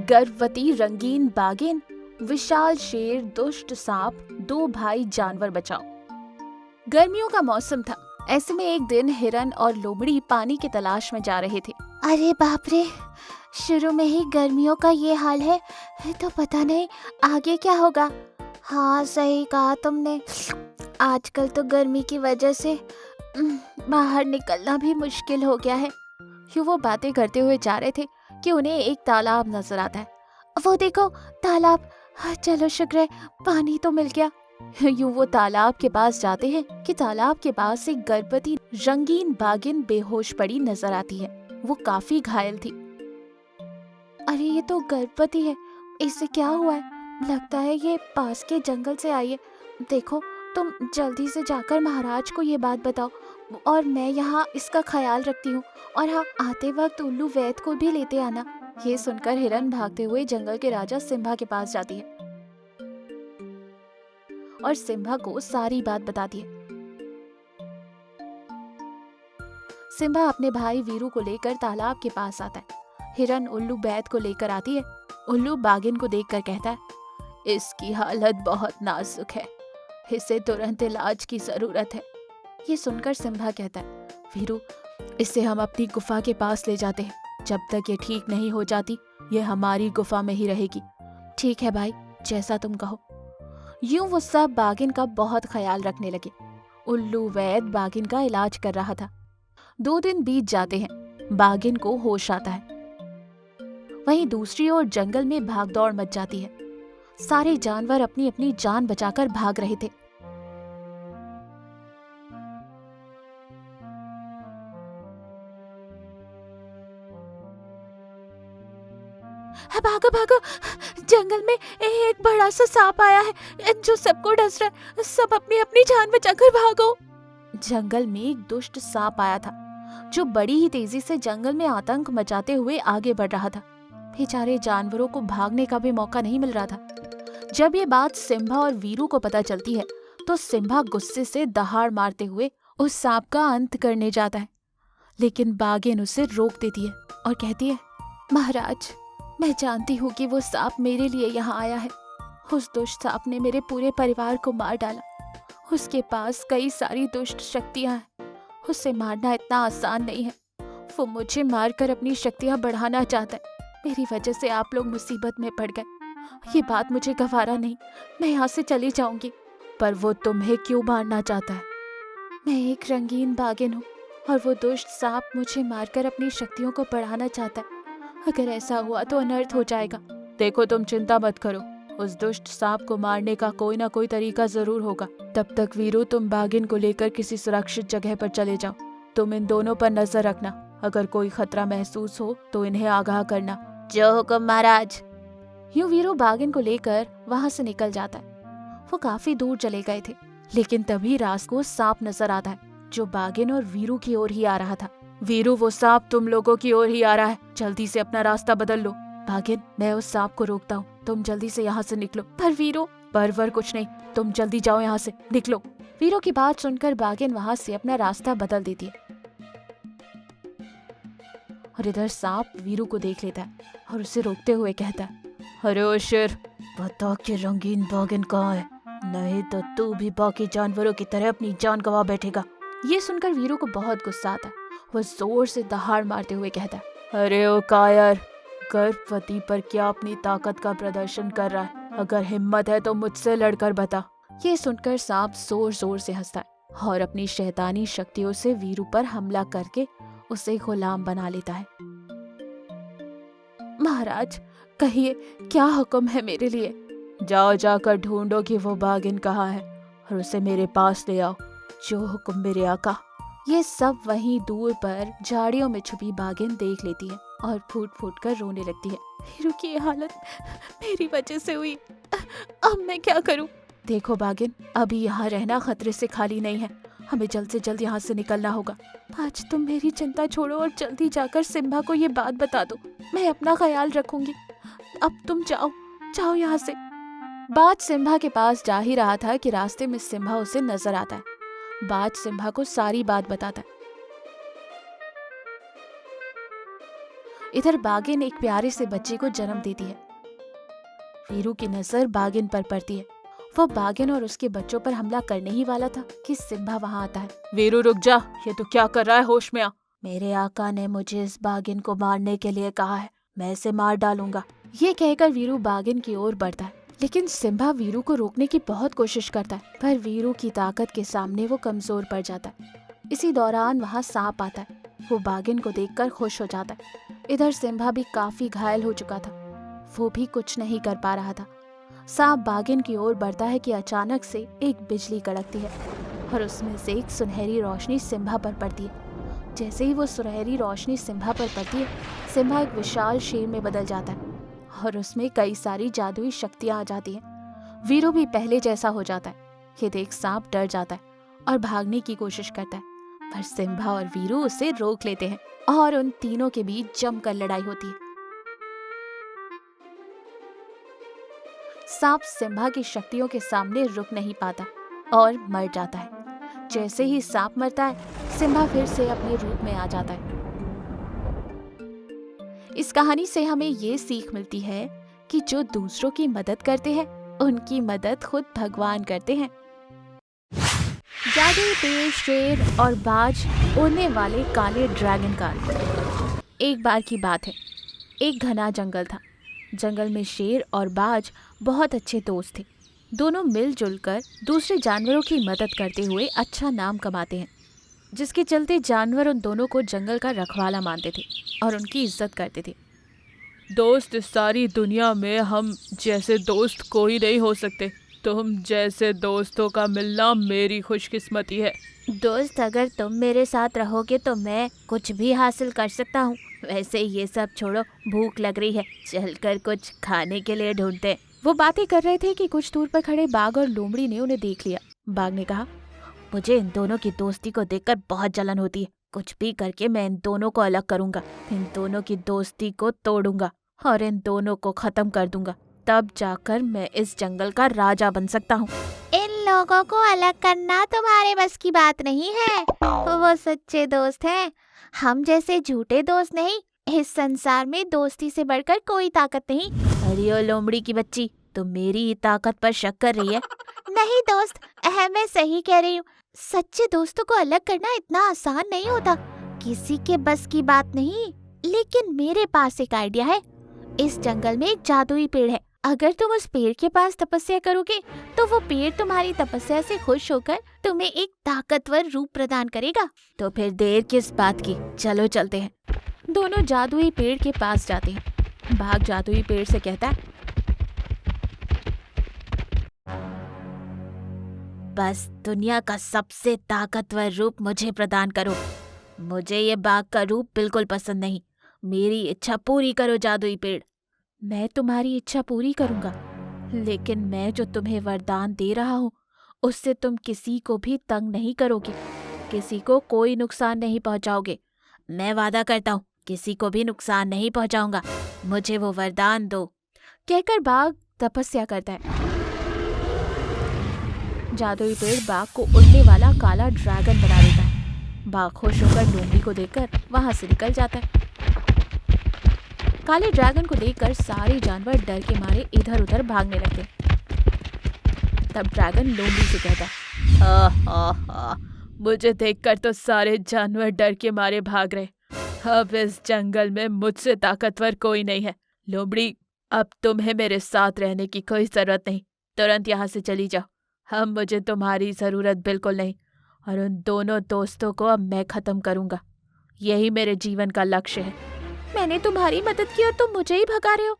गर्भवती रंगीन बाघिन, विशाल शेर, दुष्ट सांप, दो भाई जानवर बचाओ। गर्मियों का मौसम था। ऐसे में एक दिन हिरन और लोमड़ी पानी की तलाश में जा रहे थे। अरे बाप रे, शुरू में ही गर्मियों का ये हाल है तो पता नहीं आगे क्या होगा। हाँ सही कहा तुमने, आजकल तो गर्मी की वजह से बाहर निकलना भी मुश्किल हो गया है। यूं वो बातें करते हुए जा रहे थे कि उन्हें एक तालाब नजर आता है। वो देखो तालाब, हाँ, चलो शुक्र है पानी तो मिल गया। यूं वो तालाब के पास जाते हैं कि तालाब के पास एक गर्भवती रंगीन बाघिन बेहोश पड़ी नजर आती है। वो काफी घायल थी। अरे ये तो गर्भवती है, इससे क्या हुआ है? लगता है ये पास के जंगल से आई है। देखो तुम जल्दी से जाकर महाराज को ये बात बताओ और मैं यहाँ इसका ख्याल रखती हूँ। और हाँ, आते वक्त उल्लू वैद को भी लेते आना। ये सुनकर हिरन भागते हुए जंगल के राजा सिम्बा के पास जाती है और सिम्बा को सारी बात बताती है। सिम्बा अपने भाई वीरू को लेकर तालाब के पास आता है। हिरन उल्लू वैद को लेकर आती है। उल्लू बाघिन को देखकर कहता है, इसकी हालत बहुत नाजुक है, इसे तुरंत इलाज की जरूरत है। ये सुनकर सिम्बा कहता है, वीरू, इसे हम अपनी गुफा के पास ले जाते हैं। जब तक ये ठीक नहीं हो जाती ये हमारी गुफा में ही रहेगी। ठीक है भाई, जैसा तुम कहो। यूं वो सब बाघिन का बहुत ख्याल रखने लगे। उल्लू वैद बाघिन का इलाज कर रहा था। 2 दिन बीत जाते हैं। बाघिन को होश आता है। वहीं दूसरी ओर जंगल में भागदौड़ मच जाती है। सारे जानवर अपनी अपनी जान बचाकर भाग रहे थे। भागो भागो, जंगल में एक बड़ा सा सांप आया है जो सबको डस रहा है। सब अपनी अपनी जान बचाकर भागो। जंगल में एक दुष्ट सांप आया था जो बड़ी ही तेजी से जंगल में आतंक मचाते हुए आगे बढ़ रहा था। बेचारे जानवरों को भागने का भी मौका नहीं मिल रहा था। जब ये बात सिम्बा और वीरू को पता चलती है तो सिम्बा गुस्से से दहाड़ मारते हुए उस सांप का अंत करने जाता है, लेकिन बाघिन उसे रोक देती है और कहती है, महाराज, मैं जानती हूँ कि वो सांप मेरे लिए यहाँ आया है। उस दुष्ट सांप ने मेरे पूरे परिवार को मार डाला। उसके पास कई सारी दुष्ट शक्तियाँ हैं। उसे मारना इतना आसान नहीं है। वो मुझे मारकर अपनी शक्तियाँ बढ़ाना चाहता है। मेरी वजह से आप लोग मुसीबत में पड़ गए। ये बात मुझे गवारा नहीं, मैं यहाँ से चली जाऊंगी। पर वो तुम्हें क्यों मारना चाहता है? मैं एक रंगीन बाघिन हूँ और वो दुष्ट सांप मुझे मारकर अपनी शक्तियों को बढ़ाना चाहता है। अगर ऐसा हुआ तो अनर्थ हो जाएगा। देखो, तुम चिंता मत करो, उस दुष्ट सांप को मारने का कोई ना कोई तरीका जरूर होगा। तब तक वीरू, तुम बाघिन को लेकर किसी सुरक्षित जगह पर चले जाओ। तुम इन दोनों पर नजर रखना। अगर कोई खतरा महसूस हो तो इन्हें आगाह करना। जो हुक्म महाराज। यूं वीरू बाघिन को लेकर वहां से निकल जाता है। वो काफी दूर चले गए थे, लेकिन तभी रास को सांप नजर आता है जो बाघिन और वीरू की ओर ही आ रहा था। वीरू, वो सांप तुम लोगों की ओर ही आ रहा है, जल्दी से अपना रास्ता बदल लो। बाघिन, मैं उस सांप को रोकता हूँ, तुम जल्दी से यहाँ से निकलो। पर वीरू। परवर कुछ नहीं, तुम जल्दी जाओ यहाँ से, निकलो। वीरू की बात सुनकर बाघिन वहां से अपना रास्ता बदल देती है और इधर सांप वीरू को देख लेता है और उसे रोकते हुए कहता है, अरे ओ शेर, बता कि रंगीन बाघिन कहाँ है, नहीं तो तू भी बाकी जानवरों की तरह अपनी जान गंवा बैठेगा। ये सुनकर वीरू को बहुत गुस्सा आता है। वह जोर से दहाड़ मारते हुए कहता है, अरे ओ कायर, गर्भवती पर क्या अपनी ताकत का प्रदर्शन कर रहा है? अगर हिम्मत है तो मुझसे लड़कर बता। ये सुनकर सांप जोर जोर से हंसता है और अपनी शैतानी शक्तियों से वीरू पर हमला करके उसे गुलाम बना लेता है। महाराज, कहिए क्या हुक्म है मेरे लिए? जाओ, जाकर ढूंढो कि वो बाघिन कहाँ है और उसे मेरे पास ले आओ। जो हुक्म मेरे आका। ये सब वहीं दूर पर झाड़ियों में छुपी बाघिन देख लेती है और फूट फूट कर रोने लगती है। वीरू की ये हालत मेरी वजह से हुई, अब मैं क्या करूं? देखो बाघिन, अभी यहाँ रहना खतरे से खाली नहीं है, हमें जल्द से जल्द यहाँ से निकलना होगा। आज तुम मेरी चिंता छोड़ो और जल्दी जाकर सिम्बा को ये बात बता दो। मैं अपना ख्याल रखूंगी। अब तुम जाओ, जाओ यहाँ से। बाज सिम्बा के पास जा ही रहा था कि रास्ते में सिम्बा उसे नजर आता है। बाज सिम्बा को सारी बात बताता है। इधर बागिन एक प्यारे से बच्चे को जन्म देती है। वीरू की नजर बागिन पर पड़ती है। वो बागिन और उसके बच्चों पर हमला करने ही वाला था कि सिम्बा वहाँ आता है। वीरू रुक जा, ये तू क्या कर रहा है? होश में आ। मेरे आका ने मुझे इस बागिन को मारने के लिए कहा है, मैं इसे मार डालूंगा। ये कहकर वीरू बागिन की ओर बढ़ता है, लेकिन सिम्बा वीरू को रोकने की बहुत कोशिश करता है, पर वीरू की ताकत के सामने वो कमजोर पड़ जाता है। इसी दौरान वहाँ सांप आता है। वो बागिन को देखकर खुश हो जाता है। इधर सिम्बा भी काफी घायल हो चुका था, वो भी कुछ नहीं कर पा रहा था। सांप बागिन की ओर बढ़ता है कि अचानक से एक बिजली कड़कती है और उसमें से एक सुनहरी रोशनी सिम्बा पर पड़ती है। जैसे ही वो सुनहरी रोशनी सिम्बा पर पड़ती है, सिम्बा एक विशाल शेर में बदल जाता है और उसमें कई सारी जादुई शक्तियां आ जाती हैं। वीरू भी पहले जैसा हो जाता है। ये देख सांप डर जाता है और भागने की कोशिश करता है, पर सिम्बा और वीरू उसे रोक लेते हैं और उन तीनों के बीच जमकर लड़ाई होती है। सांप सिम्बा की शक्तियों के सामने रुक नहीं पाता और मर जाता है। जैसे ही सांप मरता है, सिम्बा फिर से अपने रूप में आ जाता है। इस कहानी से हमें ये सीख मिलती है कि जो दूसरों की मदद करते हैं, उनकी मदद खुद भगवान करते हैं। जादुई पेड़, शेर और बाज, उड़ने वाले काले ड्रैगन का। एक बार की बात है, एक घना जंगल था। जंगल में शेर और बाज बहुत अच्छे दोस्त थे। दोनों मिलजुल कर दूसरे जानवरों की मदद करते हुए अच्छा नाम कमाते हैं, जिसके चलते जानवर उन दोनों को जंगल का रखवाला मानते थे और उनकी इज्जत करते थे। दोस्त, इस सारी दुनिया में हम जैसे दोस्त कोई नहीं हो सकते। तुम जैसे दोस्तों का मिलना मेरी खुशकिस्मती है। दोस्त, अगर तुम मेरे साथ रहोगे तो मैं कुछ भी हासिल कर सकता हूँ। वैसे ये सब छोड़ो, भूख लग रही है, चलकर कुछ खाने के लिए ढूंढते हैं। वो बातें कर रहे थे कि कुछ दूर पर खड़े बाघ और लोमड़ी ने उन्हें देख लिया। बाघ ने कहा, मुझे इन दोनों की दोस्ती को देखकर बहुत जलन होती है। कुछ भी करके मैं इन दोनों को अलग करूंगा, इन दोनों की दोस्ती को तोड़ूंगा और इन दोनों को खत्म कर दूंगा। तब जाकर मैं इस जंगल का राजा बन सकता हूँ। इन लोगों को अलग करना तुम्हारे बस की बात नहीं है। वो सच्चे दोस्त हैं, हम जैसे झूठे दोस्त नहीं। इस संसार में दोस्ती से बढ़कर कोई ताकत नहीं। अरे ओ लोमड़ी की बच्ची, तुम मेरी ही ताकत पर शक कर रही है? नहीं दोस्त, मैं सही कह रही हूँ। सच्चे दोस्तों को अलग करना इतना आसान नहीं होता, किसी के बस की बात नहीं। लेकिन मेरे पास एक आइडिया है। इस जंगल में एक जादुई पेड़ है। अगर तुम उस पेड़ के पास तपस्या करोगे तो वो पेड़ तुम्हारी तपस्या से खुश होकर तुम्हें एक ताकतवर रूप प्रदान करेगा। तो फिर देर किस बात की, चलो चलते हैं। दोनों जादुई पेड़ के पास जाते हैं। बाघ जादुई पेड़ से कहता है, बस दुनिया का सबसे ताकतवर रूप मुझे प्रदान करो। मुझे ये बाघ का रूप बिल्कुल पसंद नहीं। मेरी इच्छा पूरी करो जादुई पेड़। मैं तुम्हारी इच्छा पूरी करूंगा, लेकिन मैं जो तुम्हें वरदान दे रहा हूँ उससे तुम किसी को भी तंग नहीं करोगे, किसी को कोई नुकसान नहीं पहुंचाओगे। मैं वादा करता हूँ किसी को भी नुकसान नहीं पहुंचाऊंगा। मुझे वो वरदान दो। कहकर बाघ तपस्या करता है। जादुई पेड़ बाघ को उड़ने वाला काला ड्रैगन बना देता है। बाघ खुश होकर लोमड़ी को देखकर वहां से निकल जाता है। काले ड्रैगन को देखकर सारे जानवर डर के मारे इधर उधर भागने लगते। तब ड्रैगन लोमड़ी से कहता है, मुझे देखकर तो सारे जानवर डर के मारे भाग रहे। अब इस जंगल में मुझसे ताकतवर कोई नहीं है। लोमड़ी, अब तुम्हें मेरे साथ रहने की कोई जरूरत नहीं। तुरंत यहाँ से चली जाओ। अब मुझे तुम्हारी जरूरत बिल्कुल नहीं और उन दोनों दोस्तों को अब मैं खत्म करूंगा। यही मेरे जीवन का लक्ष्य है। मैंने तुम्हारी मदद की और तुम मुझे ही भगा रहे हो।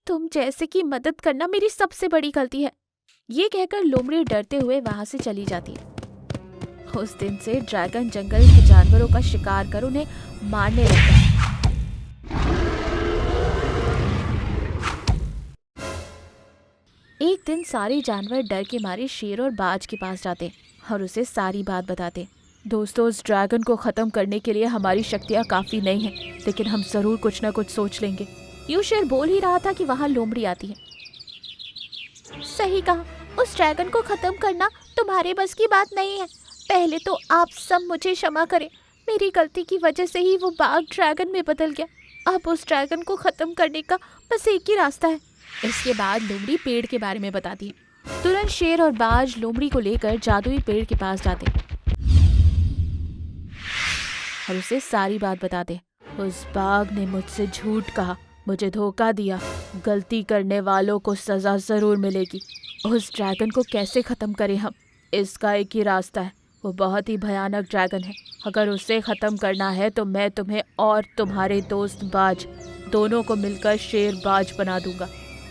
तुम जैसे की मदद करना मेरी सबसे बड़ी गलती है। ये कहकर लोमड़ी डरते हुए वहां से चली जाती है। उस दिन से ड्रैगन जंगल के जानवरों का शिकार कर उन्हें मारने लगता है। एक दिन सारे जानवर डर के मारे शेर और बाज के पास जाते और उसे सारी बात बताते। दोस्तों, उस ड्रैगन को खत्म करने के लिए हमारी शक्तियाँ काफी नहीं हैं, लेकिन हम जरूर कुछ न कुछ सोच लेंगे। यूं शेर बोल ही रहा था कि वहां लोमड़ी आती है। सही कहा, उस ड्रैगन को खत्म करना तुम्हारे बस की बात नहीं है। पहले तो आप सब मुझे क्षमा करें। मेरी गलती की वजह से ही वो बाघ ड्रैगन में बदल गया अब उस ड्रैगन को खत्म करने का बस एक ही रास्ता है। इसके बाद लोमड़ी पेड़ के बारे में बताती है। तुरंत शेर और बाज लोमड़ी को लेकर जादुई पेड़ के पास जाते और उसे सारी बात बताते। उस बाघ ने मुझसे झूठ कहा, मुझे धोखा दिया। गलती करने वालों को सजा जरूर मिलेगी। उस ड्रैगन को कैसे खत्म करें हम? इसका एक ही रास्ता है। वो बहुत ही भयानक ड्रैगन है। अगर उसे खत्म करना है तो मैं तुम्हें और तुम्हारे दोस्त बाज दोनों को मिलकर शेर बाज बना दूंगा।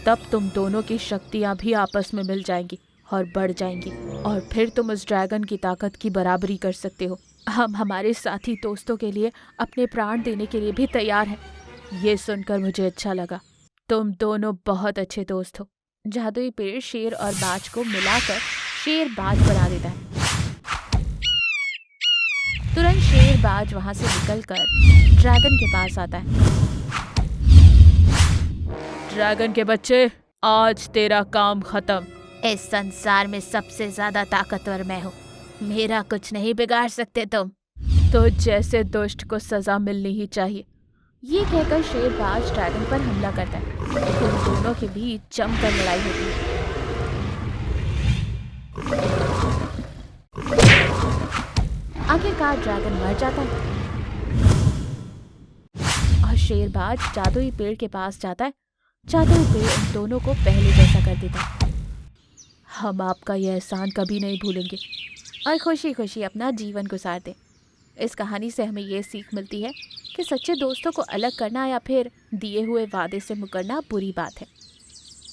तब तुम दोनों की शक्तियां भी आपस में मिल जाएंगी और बढ़ जाएंगी और फिर तुम उस ड्रैगन की ताकत की बराबरी कर सकते हो। हम हमारे साथी दोस्तों के लिए अपने प्राण देने के लिए भी तैयार हैं। ये सुनकर मुझे अच्छा लगा। तुम दोनों बहुत अच्छे दोस्त हो। जादुई पेड़ शेर और बाज को मिलाकर शेर बाज बना देता है। तुरंत शेर बाज वहां से निकलकर ड्रैगन के पास आता है। ड्रैगन के बच्चे, आज तेरा काम खत्म। इस संसार में सबसे ज्यादा ताकतवर मैं हूँ। मेरा कुछ नहीं बिगाड़ सकते तुम। तो जैसे दुष्ट को सजा मिलनी ही चाहिए। ये कहकर शेर बाज ड्रैगन पर हमला करता है। उन दोनों के बीच जमकर लड़ाई होती है। आखिरकार ड्रैगन मर जाता है और शेर बाज जादुई पेड़ के पास जाता है। जादुई पेड़ उन दोनों को पहले जैसा कर देता है। हम आपका यह एहसान कभी नहीं भूलेंगे और खुशी खुशी अपना जीवन गुजारते। इस कहानी से हमें ये सीख मिलती है कि सच्चे दोस्तों को अलग करना या फिर दिए हुए वादे से मुकरना बुरी बात है।